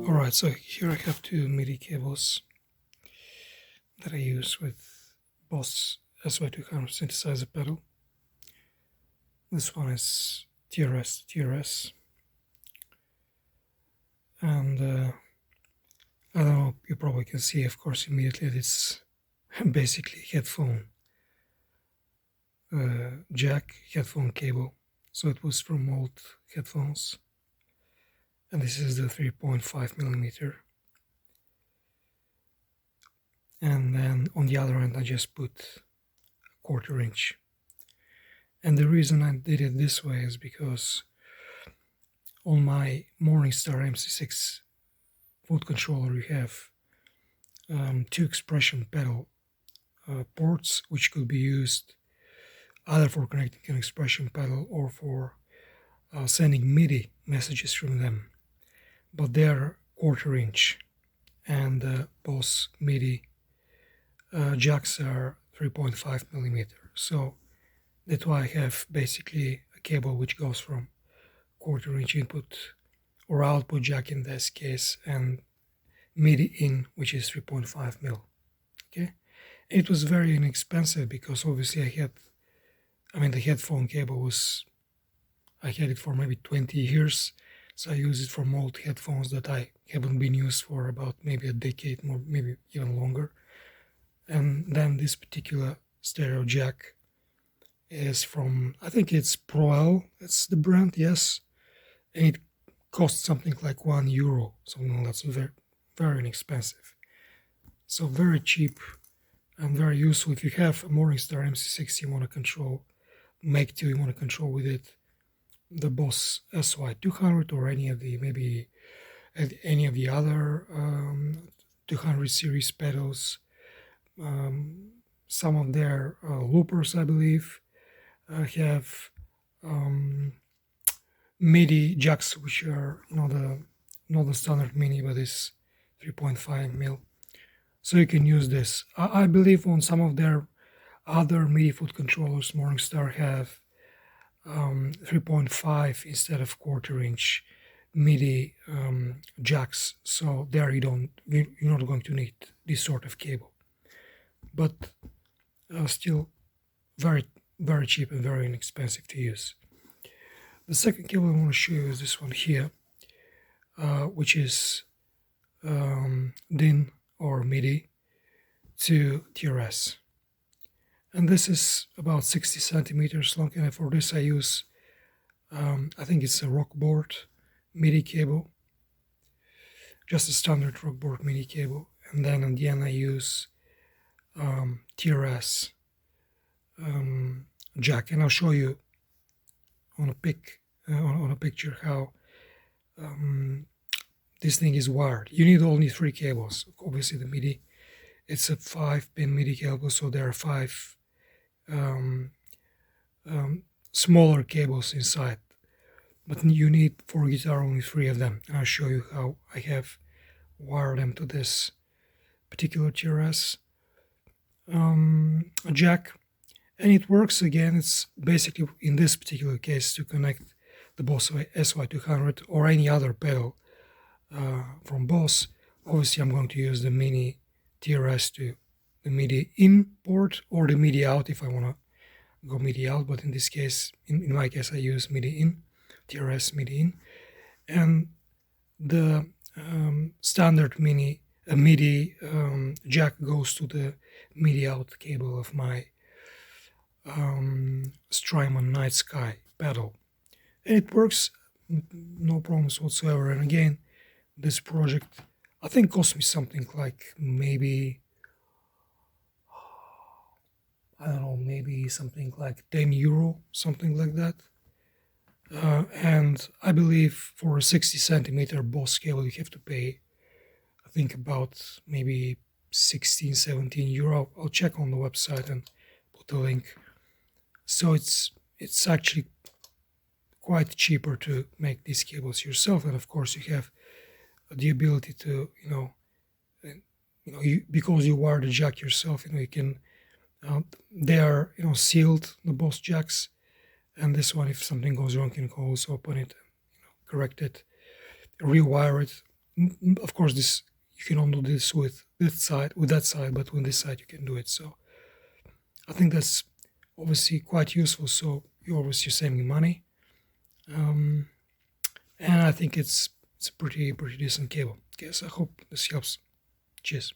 Alright, so here I have two MIDI cables that I use with Boss SY-200 synthesizer pedal. This one is TRS-TRS, and I don't know, you probably can see, of course, immediately it's basically headphone jack, headphone cable. So it was from old headphones, and this is the 3.5 millimeter. And then on the other end I just put a 1/4 inch. And the reason I did it this way is because on my Morningstar MC6 foot controller you have two expression pedal ports, which could be used either for connecting an expression pedal or for sending MIDI messages from them. But they're 1/4 inch, and the Boss MIDI jacks are 3.5 millimeter. So that's why I have basically a cable which goes from 1/4 inch input or output jack in this case, and MIDI in, which is 3.5 mil. Okay, it was very inexpensive because obviously the headphone cable I had it for maybe 20 years, so I use it from old headphones that I haven't been used for about maybe a decade, more maybe even longer. And then this particular stereo jack is from, I think it's Pro-L, that's the brand, yes, and it costs something like €1, something that's very, very inexpensive. So very cheap and very useful if you have a Morningstar MC6 you want to control, you want to control with it the Boss SY-200 or any of the other 200 series pedals. Some of their loopers, I believe, have MIDI jacks, which are not the standard MIDI, but is 3.5 mil. So you can use this. I believe on some of their other MIDI foot controllers, Morningstar have 3.5 instead of 1/4 inch MIDI jacks. So there you're not going to need this sort of cable. But still very, very cheap and very inexpensive to use. The second cable I want to show you is this one here, which is DIN or MIDI to TRS. And this is about 60 centimeters long, and for this I use, I think it's a Rockboard MIDI cable, just a standard Rockboard MIDI cable, and then in the end I use TRS jack, and I'll show you on a picture how this thing is wired. You need only 3 cables. Obviously the MIDI, it's a 5-pin MIDI cable, so there are 5 smaller cables inside, but you need for guitar only 3 of them, and I'll show you how I have wired them to this particular TRS jack. And it works again. It's basically in this particular case to connect the Boss SY-200 or any other pedal from Boss. Obviously I'm going to use the mini TRS to the MIDI in port or the MIDI out if I want to go MIDI out, but in this case, in my case, I use MIDI in, TRS MIDI in, and the standard MIDI jack goes to the MIDI out cable of my Strymon Night Sky pedal, and it works no problems whatsoever. And again, this project I think cost me something like maybe, I don't know, maybe something like €10, something like that. And I believe for a 60 centimeter Boss cable you have to pay, I think, about maybe 16, 17 euro. I'll check on the website and put a link. So it's actually quite cheaper to make these cables yourself, and of course you have the ability to, because you wire the jack yourself, you can, they are, sealed, the Boss jacks, and this one, if something goes wrong, you can always open it, correct it, rewire it. Of course, this you cannot do this with this side, but with this side you can do it. So I think that's obviously quite useful. So you're saving money, and I think it's a pretty decent cable. Okay, so I hope this helps. Cheers.